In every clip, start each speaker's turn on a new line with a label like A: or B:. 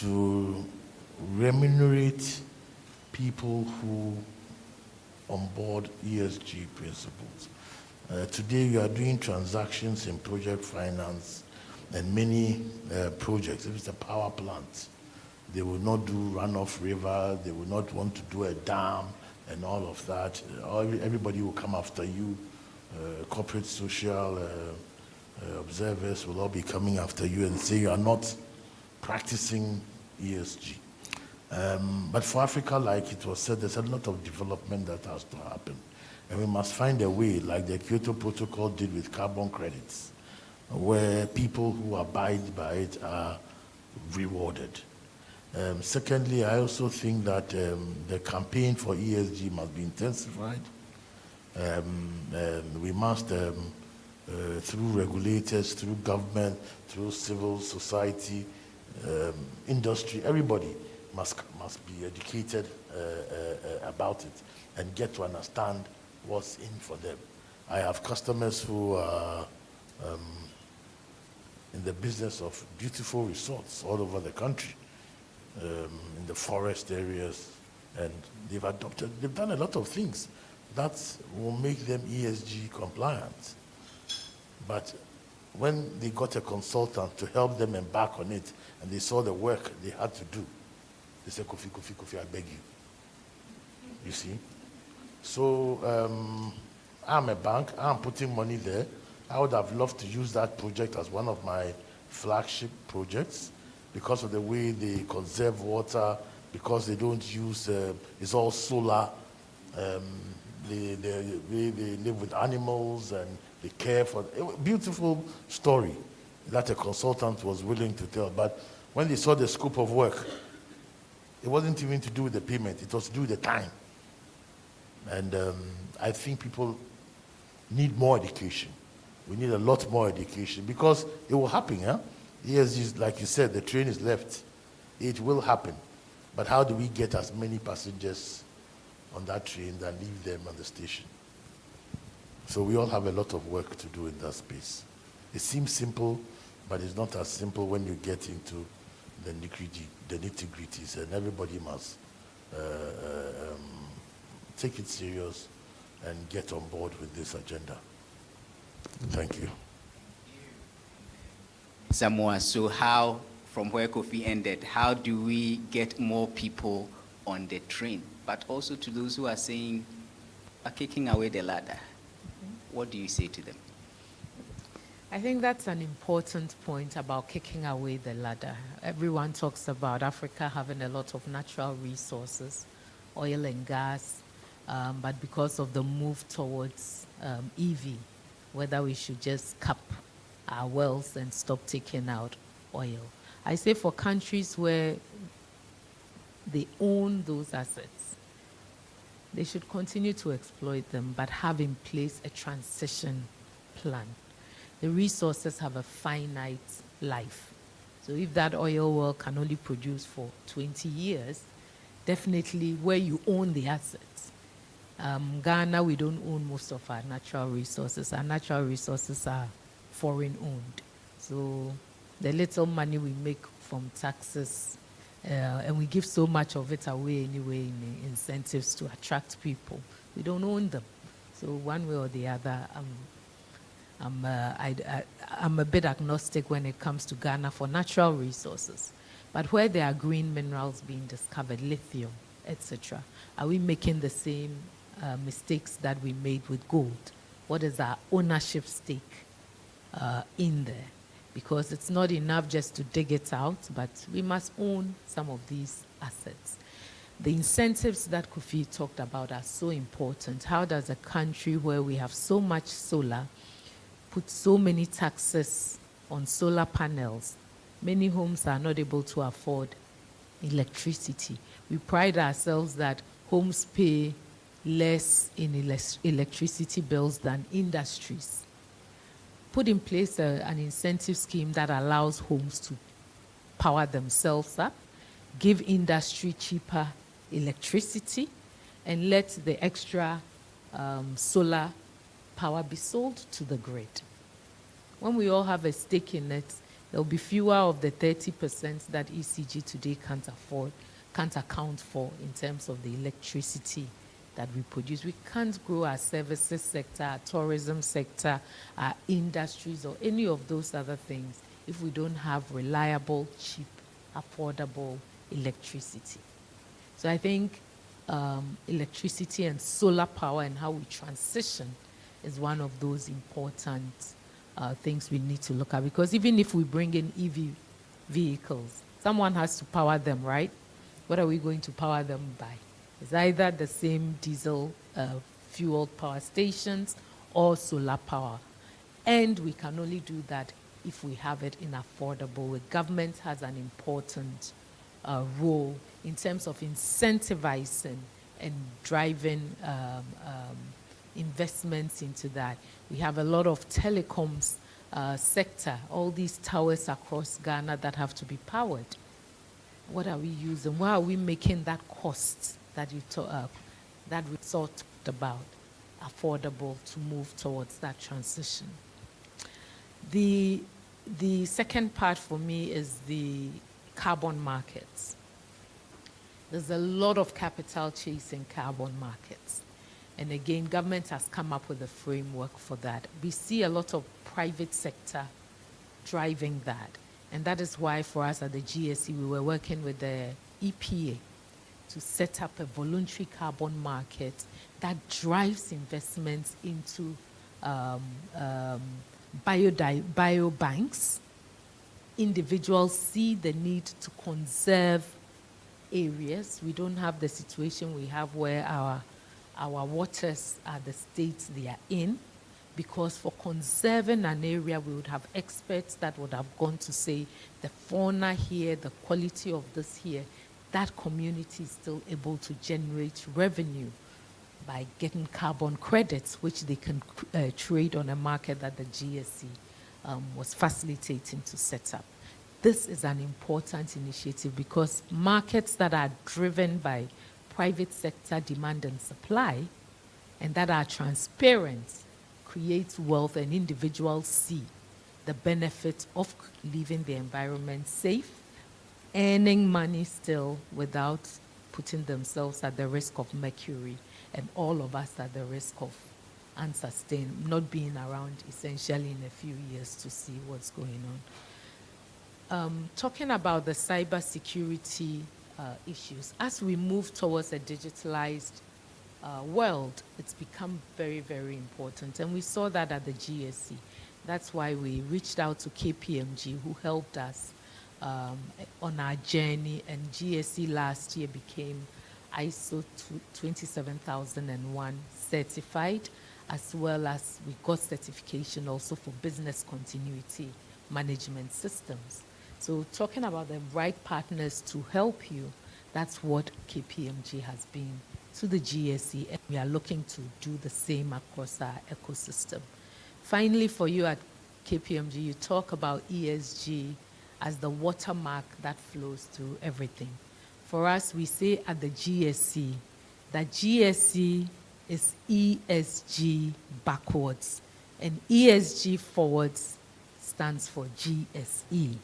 A: to remunerate people who onboard ESG principles. Today, you are doing transactions in project finance and many projects. If it's a power plant, they will not do runoff river, they will not want to do a dam and all of that. Everybody will come after you. Corporate social observers will all be coming after you and say you are not practicing ESG. But for Africa, like it was said, there's a lot of development that has to happen. And we must find a way, like the Kyoto Protocol did with carbon credits, where people who abide by it are rewarded. Secondly, I also think that the campaign for ESG must be intensified. We must, through regulators, through government, through civil society, industry, everybody must be educated about it and get to understand what's in for them. I have customers who are in the business of beautiful resorts all over the country, in the forest areas, and they've done a lot of things that will make them ESG compliant. But when they got a consultant to help them embark on it, and they saw the work they had to do, they said, Kofi, I beg you. You see? So I'm a bank, I'm putting money there. I would have loved to use that project as one of my flagship projects because of the way they conserve water, because they don't use, it's all solar. They live with animals and they care for, beautiful story that a consultant was willing to tell. But when they saw the scope of work, it wasn't even to do with the payment, it was to do with the time. And I think people need more education. We need a lot more education because it will happen, yeah? Yes, like you said, the train is left. It will happen. But how do we get as many passengers on that train than leave them on the station? So we all have a lot of work to do in that space. It seems simple, but it's not as simple when you get into the nitty-gritties, and everybody must take it serious and get on board with this agenda. Thank you.
B: Samoa, so how, from where Kofi ended, how do we get more people on the train? But also to those who are saying, are kicking away the ladder. What do you say to them?
C: I think that's an important point about kicking away the ladder. Everyone talks about Africa having a lot of natural resources, oil and gas, but because of the move towards EV, whether we should just cap our wells and stop taking out oil. I say for countries where they own those assets, they should continue to exploit them, but have in place a transition plan. The resources have a finite life. So if that oil well can only produce for 20 years, definitely where you own the assets. Ghana, we don't own most of our natural resources. Our natural resources are foreign owned. So the little money we make from taxes, and we give so much of it away anyway in incentives to attract people. We don't own them. So one way or the other, I'm a bit agnostic when it comes to Ghana for natural resources. But where there are green minerals being discovered, lithium, etc., are we making the same mistakes that we made with gold? What is our ownership stake in there? Because it's not enough just to dig it out, but we must own some of these assets. The incentives that Kofi talked about are so important. How does a country where we have so much solar put so many taxes on solar panels? Many homes are not able to afford electricity. We pride ourselves that homes pay less in electricity bills than industries. Put in place an incentive scheme that allows homes to power themselves up, give industry cheaper electricity, and let the extra solar power be sold to the grid. When we all have a stake in it, There'll be fewer of the 30% that ECG today can't account for in terms of the electricity that we produce. We can't grow our services sector, our tourism sector, our industries, or any of those other things if we don't have reliable, cheap, affordable electricity. So I think electricity and solar power and how we transition is one of those important things we need to look at. Because even if we bring in EV vehicles, someone has to power them, right? What are we going to power them by? It's either the same diesel fueled power stations or solar power. And we can only do that if we have it in affordable way. Government has an important role in terms of incentivizing and driving investments into that. We have a lot of telecoms sector, all these towers across Ghana that have to be powered. What are we using? Why are we making that cost that that we talked about affordable to move towards that transition? The second part for me is the carbon markets. There's a lot of capital chasing carbon markets. And again, government has come up with a framework for that. We see a lot of private sector driving that. And that is why for us at the GSE, we were working with the EPA to set up a voluntary carbon market that drives investments into biobanks. Individuals see the need to conserve areas. We don't have the situation we have where our waters are the states they are in, because for conserving an area, we would have experts that would have gone to say the fauna here, the quality of this here, that community is still able to generate revenue by getting carbon credits, which they can trade on a market that the GSE was facilitating to set up. This is an important initiative because markets that are driven by private sector demand and supply and that are transparent create wealth, and individuals see the benefit of leaving the environment safe, earning money still without putting themselves at the risk of mercury, and all of us at the risk of not being around essentially in a few years to see what's going on. Talking about the cybersecurity issues, as we move towards a digitalized world, it's become very, very important. And we saw that at the GSE. That's why we reached out to KPMG, who helped us on our journey. And GSE last year became ISO 27001 certified, as well as we got certification also for business continuity management systems. So talking about the right partners to help you, that's what KPMG has been to the GSE, and we are looking to do the same across our ecosystem. Finally, for you at KPMG, you talk about ESG as the watermark that flows through everything. For us, we say at the GSE that GSE is ESG backwards, and ESG forwards stands for GSE.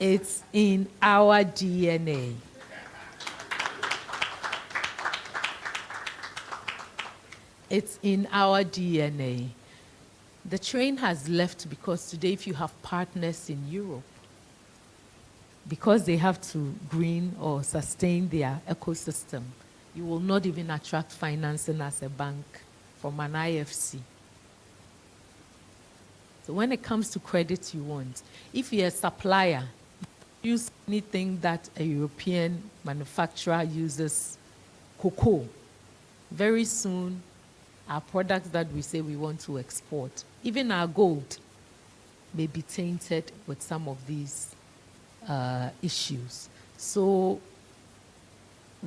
C: It's in our DNA. It's in our DNA. The train has left because today if you have partners in Europe, because they have to green or sustain their ecosystem, you will not even attract financing as a bank from an IFC. So when it comes to credit you want, if you're a supplier, use anything that a European manufacturer uses cocoa, very soon our products that we say we want to export, even our gold, may be tainted with some of these issues. So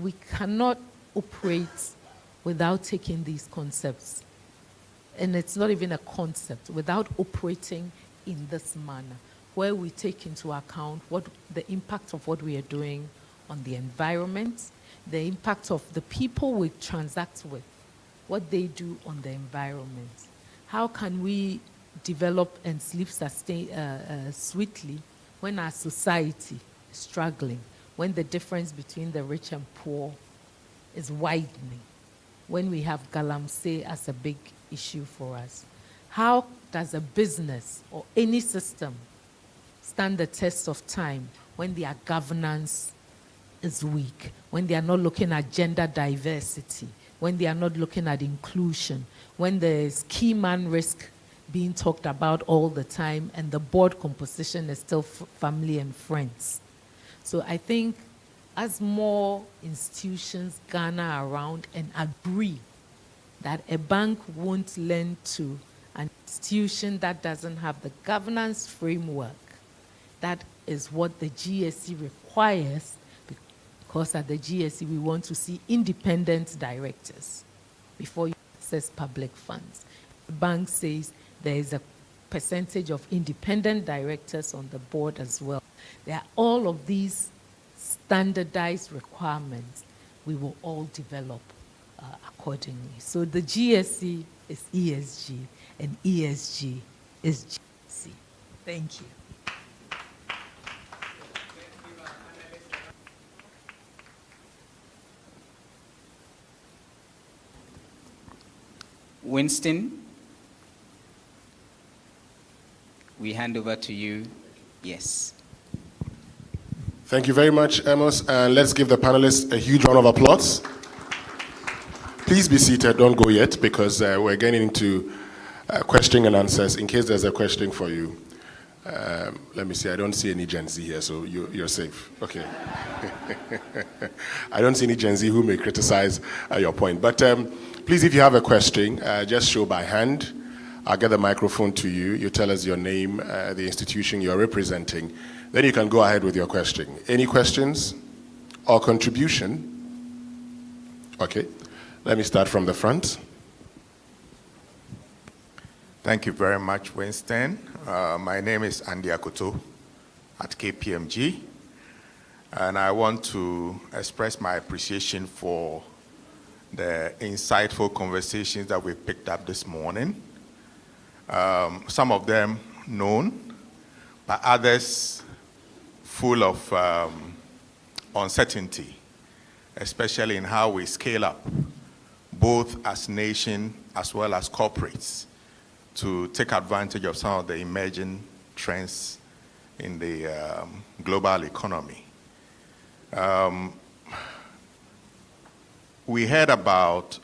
C: we cannot operate without taking these concepts, and it's not even a concept, without operating in this manner, where we take into account what the impact of what we are doing on the environment, the impact of the people we transact with, what they do on the environment. How can we develop and sleep sweetly when our society is struggling, when the difference between the rich and poor is widening, when we have galamsey as a big issue for us? How does a business or any system stand the test of time when their governance is weak, when they are not looking at gender diversity, when they are not looking at inclusion, when there's key man risk being talked about all the time and the board composition is still family and friends? So I think as more institutions garner around and agree that a bank won't lend to an institution that doesn't have the governance framework, that is what the GSE requires, because at the GSE we want to see independent directors before you access public funds. The bank says there is a percentage of independent directors on the board as well. There are all of these standardized requirements we will all develop accordingly. So the GSE is ESG and ESG is GSE. Thank you.
B: Winston, we hand over to you. Yes.
D: Thank you very much, Amos. And let's give the panelists a huge round of applause. Please be seated, don't go yet, because we're getting into question and answers. In case there's a question for you, let me see, I don't see any Gen Z here, so you're safe. Okay. I don't see any Gen Z who may criticize your point. But please, if you have a question, just show by hand. I'll get the microphone to you. You tell us your name, the institution you're representing. Then you can go ahead with your question. Any questions or contribution? Okay. Let me start from the front.
E: Thank you very much, Winston. My name is Andy Akoto at KPMG, and I want to express my appreciation for the insightful conversations that we picked up this morning. Some of them known, but others full of uncertainty, especially in how we scale up, both as nation as well as corporates, to take advantage of some of the emerging trends in the global economy. We heard about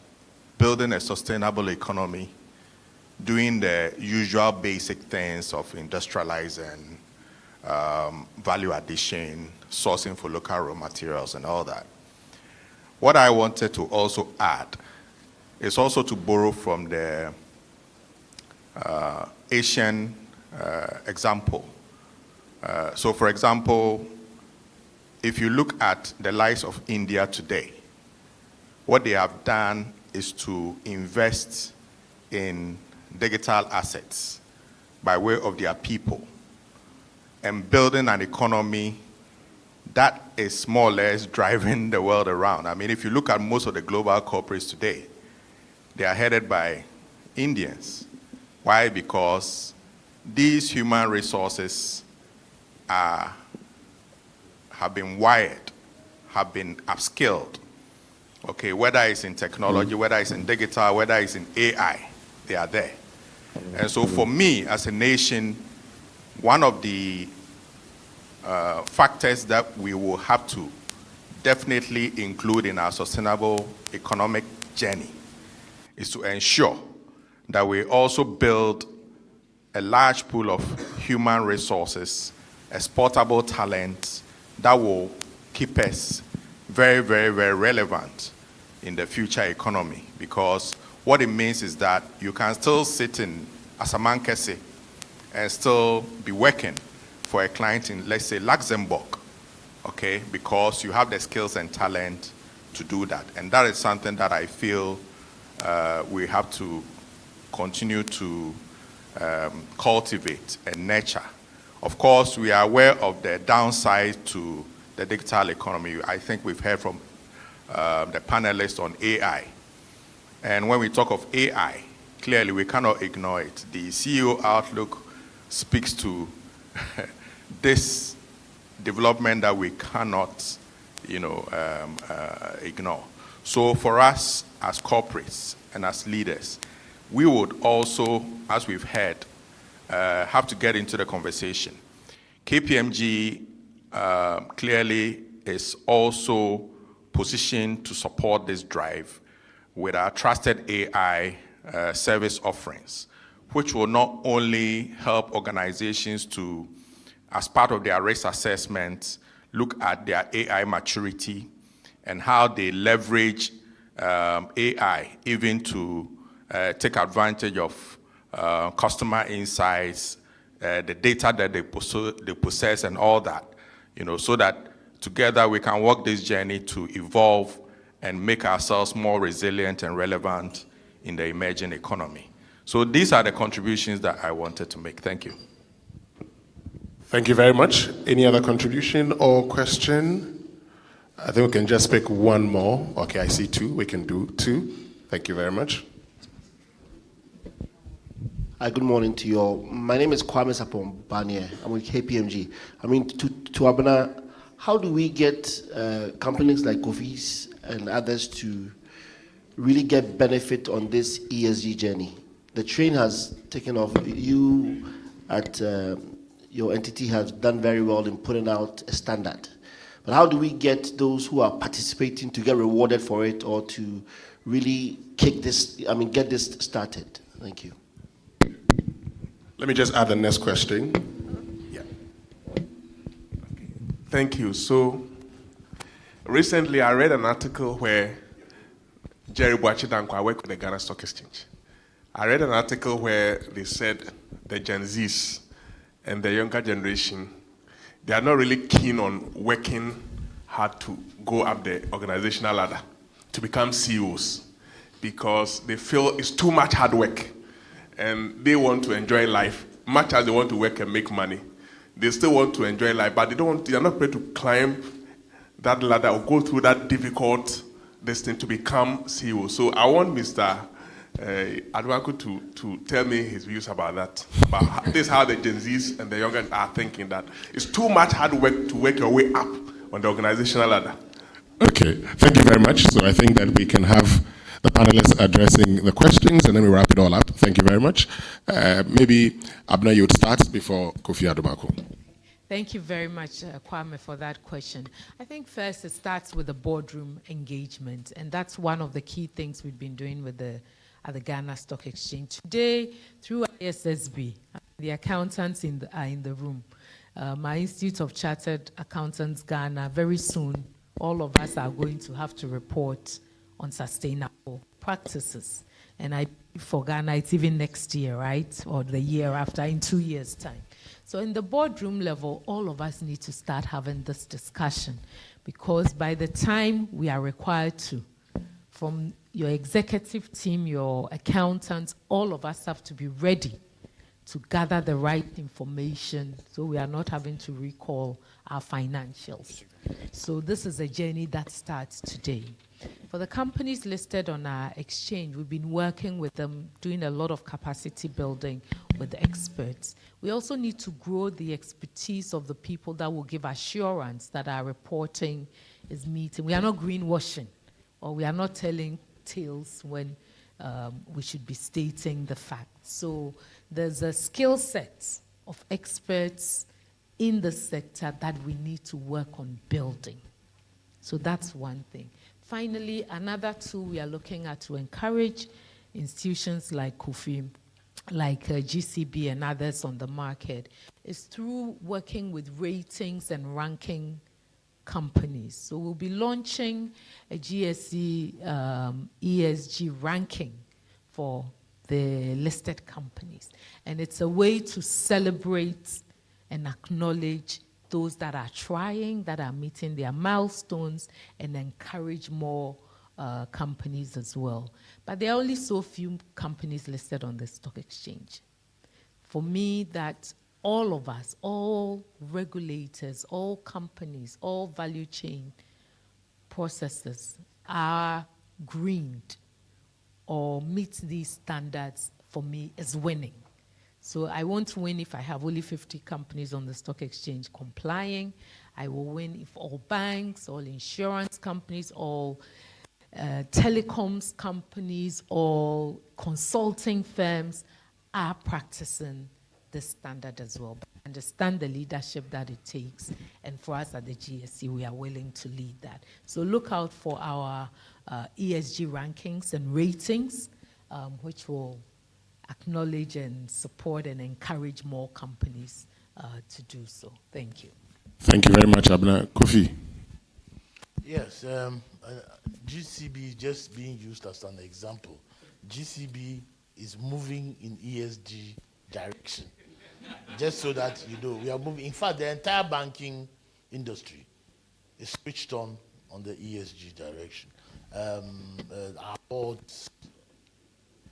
E: building a sustainable economy, doing the usual basic things of industrializing, value addition, sourcing for local raw materials and all that. What I wanted to also add is also to borrow from the Asian example. So for example, if you look at the likes of India today, what they have done is to invest in digital assets by way of their people and building an economy that is more or less driving the world around. I mean, if you look at most of the global corporates today, they are headed by Indians. Why? Because these human resources have been wired, have been upskilled. Okay, whether it's in technology, whether it's in digital, whether it's in AI, they are there. And so for me, as a nation, one of the factors that we will have to definitely include in our sustainable economic journey is to ensure that we also build a large pool of human resources, exportable talent that will keep us very, very, very relevant in the future economy. Because what it means is that you can still sit in Asamankese and still be working for a client in, let's say, Luxembourg, okay, because you have the skills and talent to do that. And that is something that I feel we have to continue to cultivate and nurture. Of course, we are aware of the downside to the digital economy. I think we've heard from the panelists on AI. And when we talk of AI, clearly we cannot ignore it. The CEO outlook speaks to this development that we cannot, ignore. So for us as corporates and as leaders, we would also, as we've heard, have to get into the conversation. KPMG clearly is also positioned to support this drive with our trusted AI service offerings, which will not only help organizations to, as part of their risk assessment, look at their AI maturity and how they leverage AI even to take advantage of customer insights, the data that they possess and all that, so that together we can walk this journey to evolve and make ourselves more resilient and relevant in the emerging economy. So these are the contributions that I wanted to make. Thank you.
D: Thank you very much. Any other contribution or question? I think we can just pick one more. Okay, I see two. We can do two. Thank you very much.
F: Hi, good morning to you all. My name is Kwame Sapon Banier. I'm with KPMG. I mean, to Abena, how do we get companies like Kofi's and others to really get benefit on this ESG journey? The train has taken off. You at your entity have done very well in putting out a standard. But how do we get those who are participating to get rewarded for it or to really get this started? Thank you.
D: Let me just add the next question.
G: Yeah. Thank you. So recently I read an article where Jerry Boachidankwa, I work with the Ghana Stock Exchange. I read an article where they said the Gen Zs and the younger generation, they are not really keen on working hard to go up the organizational ladder to become CEOs because they feel it's too much hard work. And they want to enjoy life, much as they want to work and make money. They still want to enjoy life, but they are not prepared to climb that ladder or go through that difficult thing to become CEO. So I want Mr. Adwaku to tell me his views about that. About this is how the Gen Zs and the younger are thinking that it's too much hard work to work your way up on the organizational ladder.
D: Okay, thank you very much. So I think that we can have the panelists addressing the questions, and then we wrap it all up. Thank you very much. Maybe, Abna, you would start before Kofi Adomako.
C: Thank you very much, Kwame, for that question. I think first it starts with the boardroom engagement, and that's one of the key things we've been doing with at the Ghana Stock Exchange. Today, through ISSB, the accountants are in the room. My Institute of Chartered Accountants Ghana, very soon, all of us are going to have to report on sustainable practices. And for Ghana, it's even next year, right? Or the year after, in 2 years' time. So in the boardroom level, all of us need to start having this discussion because by the time we are required to, from your executive team, your accountants, all of us have to be ready to gather the right information so we are not having to recall our financials. So this is a journey that starts today. For the companies listed on our exchange, we've been working with them, doing a lot of capacity building with experts. We also need to grow the expertise of the people that will give assurance that our reporting is meeting. We are not greenwashing, or we are not telling tales when we should be stating the facts. So there's a skill set of experts in the sector that we need to work on building. So that's one thing. Finally, another tool we are looking at to encourage institutions like KOFI, like GCB and others on the market is through working with ratings and ranking companies. So we'll be launching a GSE ESG ranking for the listed companies. And it's a way to celebrate and acknowledge those that are trying, that are meeting their milestones, and encourage more companies as well. But there are only so few companies listed on the stock exchange. For me, that all of us, all regulators, all companies, all value chain processes are greened or meet these standards, for me, is winning. So I won't win if I have only 50 companies on the stock exchange complying. I will win if all banks, all insurance companies, all telecoms companies, all consulting firms are practicing this standard as well. Understand the leadership that it takes, and for us at the GSC, we are willing to lead that. So look out for our ESG rankings and ratings, which will acknowledge and support and encourage more companies to do so. Thank you.
D: Thank you very much, Abna. Kofi.
A: Yes, GCB is just being used as an example. GCB is moving in ESG direction. Just so that you know, we are moving. In fact, the entire banking industry is switched on the ESG direction. Our boards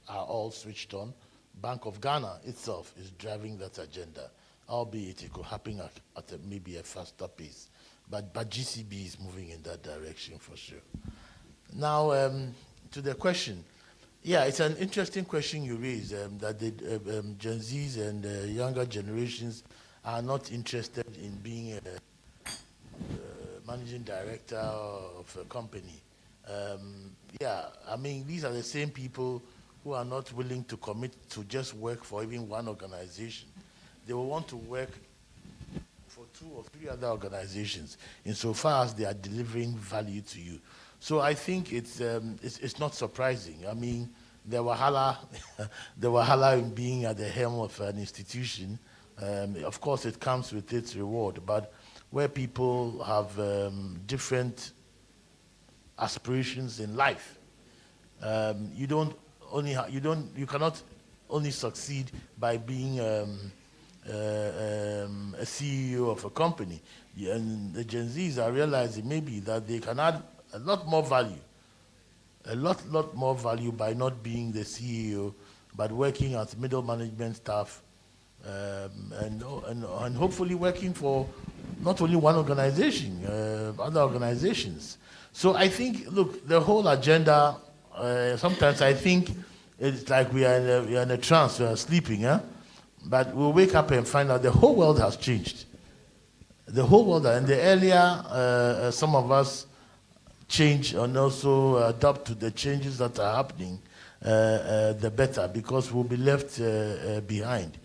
A: are all switched on. Bank of Ghana itself is driving that agenda, albeit it could happen at maybe a faster pace. But GCB is moving in that direction for sure. Now, to the question. Yeah, it's an interesting question you raised, that the Gen Zs and younger generations are not interested in being a managing director of a company. Yeah, I mean, these are the same people who are not willing to commit to just work for even one organization. They will want to work for 2 or 3 other organizations insofar as they are delivering value to you. So I think it's not surprising. I mean, the wahala in being at the helm of an institution, of course it comes with its reward, but where people have different aspirations in life, you cannot only succeed by being a CEO of a company. And the Gen Zs are realizing maybe that they can add a lot more value by not being the CEO, but working as middle management staff, and hopefully working for not only one organization, other organizations. So I think, look, the whole agenda, sometimes I think it's like we are in a trance, we are sleeping, but we'll wake up and find out the whole world has changed. The whole world, and the earlier some of us change and also adapt to the changes that are happening, the better, because we'll be left behind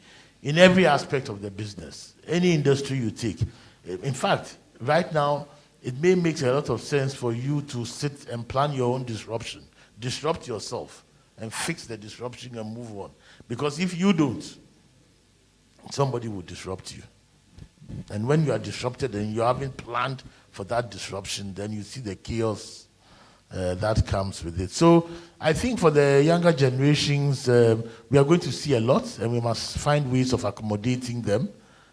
A: in every aspect of the business, any industry you take. In fact, right now, it may make a lot of sense for you to sit and plan your own disruption, disrupt yourself, and fix the disruption and move on. Because if you don't, somebody will disrupt you. And when you are disrupted and you haven't planned for that disruption, then you see the chaos that comes with it. So I think for the younger generations, we are going to see a lot, and we must find ways of accommodating them,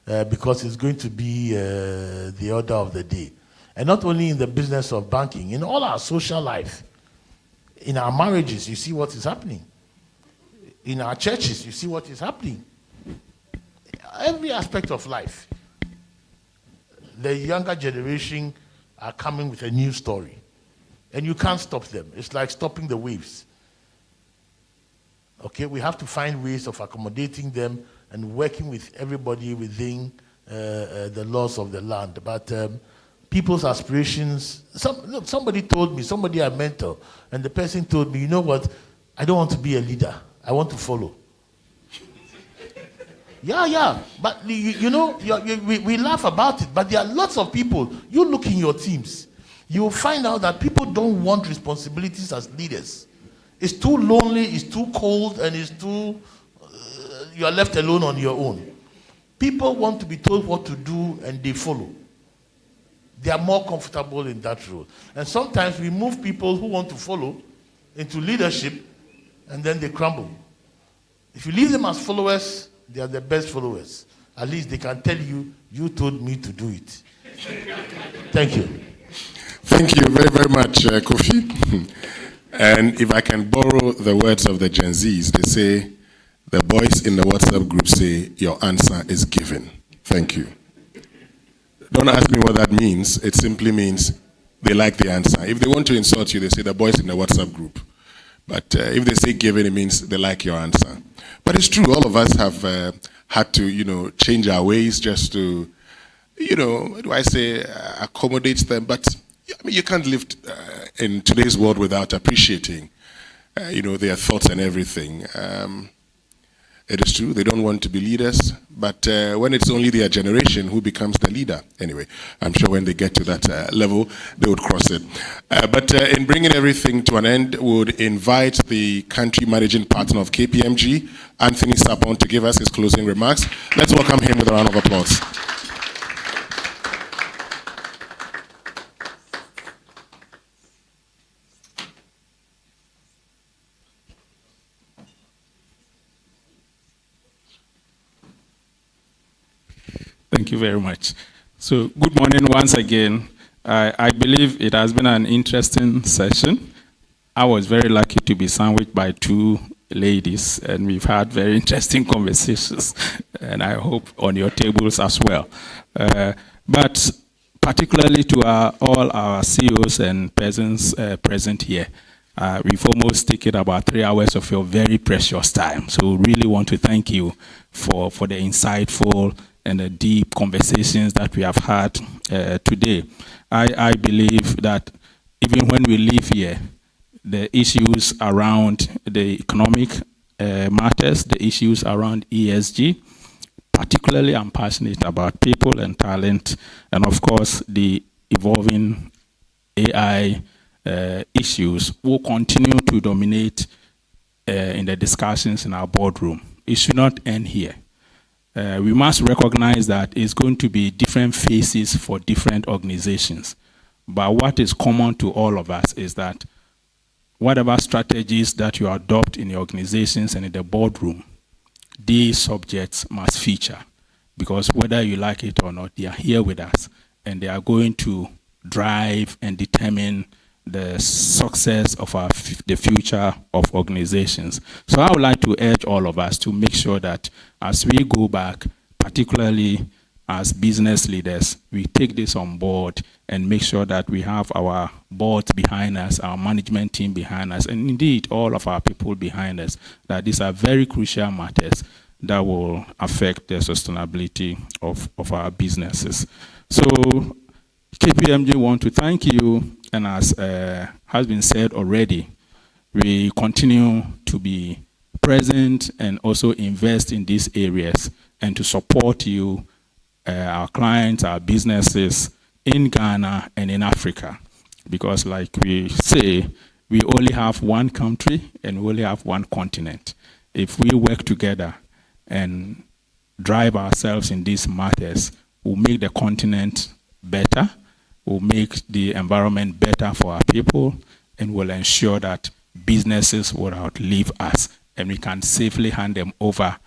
A: because it's going to be the order of the day. And not only in the business of banking, in all our social life, in our marriages, you see what is happening. In our churches, you see what is happening. Every aspect of life. The younger generation are coming with a new story. And you can't stop them. It's like stopping the waves. Okay, we have to find ways of accommodating them and working with everybody within the laws of the land. But people's aspirations, somebody told me, somebody I mentor, and the person told me, you know what, I don't want to be a leader. I want to follow. Yeah, but you know, we laugh about it, but there are lots of people, you look in your teams, you will find out that people don't want responsibilities as leaders. It's too lonely, it's too cold, and it's too, you are left alone on your own. People want to be told what to do and they follow. They are more comfortable in that role. And sometimes we move people who want to follow into leadership and then they crumble. If you leave them as followers, they are the best followers. At least they can tell you, you told me to do it. Thank you.
D: Thank you very, very much, Kofi. And if I can borrow the words of the Gen Zs, they say, the boys in the WhatsApp group say, your answer is given. Thank you. Don't ask me what that means. It simply means they like the answer. If they want to insult you, they say the boys in the WhatsApp group. But if they say given, it means they like your answer. But it's true, all of us have had to, change our ways just to, what do I say, accommodate them. But I mean, you can't live in today's world without appreciating, their thoughts and everything. It is true, they don't want to be leaders, but when it's only their generation who becomes the leader, anyway, I'm sure when they get to that level, they would cross it. But in bringing everything to an end, we would invite the country managing partner of KPMG, Anthony Sapon, to give us his closing remarks. Let's welcome him with a round of applause.
H: Thank you very much. So, good morning once again. I believe it has been an interesting session. I was very lucky to be sandwiched by two ladies, and we've had very interesting conversations, and I hope on your tables as well. But particularly to all our CEOs and persons present here, we've almost taken about 3 hours of your very precious time. So we really want to thank you for the insightful and the deep conversations that we have had today. I believe that even when we leave here, the issues around the economic matters, the issues around ESG, particularly I'm passionate about people and talent, and of course the evolving AI issues will continue to dominate in the discussions in our boardroom. It should not end here. We must recognize that it's going to be different faces for different organizations. But what is common to all of us is that whatever strategies that you adopt in your organizations and in the boardroom, these subjects must feature. Because whether you like it or not, they are here with us. And they are going to drive and determine the success of the future of organizations. So I would like to urge all of us to make sure that as we go back, particularly as business leaders, we take this on board and make sure that we have our boards behind us, our management team behind us, and indeed all of our people behind us, that these are very crucial matters that will affect the sustainability of our businesses. So KPMG want to thank you, and as has been said already, we continue to be present and also invest in these areas and to support you, our clients, our businesses in Ghana and in Africa. Because like we say, we only have one country and we only have one continent. If we work together and drive ourselves in these matters, we'll make the continent better, will make the environment better for our people, and will ensure that businesses will outlive us and we can safely hand them over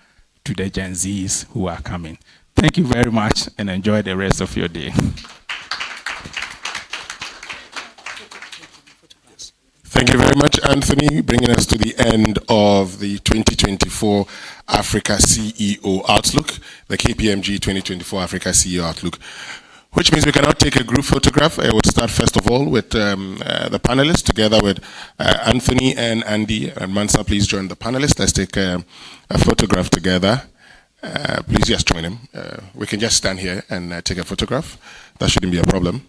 H: to the Gen Zs who are coming. Thank you very much and enjoy the rest of your day.
D: Thank you very much, Anthony, bringing us to the end of the 2024 Africa CEO Outlook, the KPMG 2024 Africa CEO Outlook. Which means we can now take a group photograph. I would start first of all with the panelists, together with Anthony and Andy and Mansa. Please join the panelists. Let's take a photograph together. Please just join him. We can just stand here and take a photograph. That shouldn't be a problem.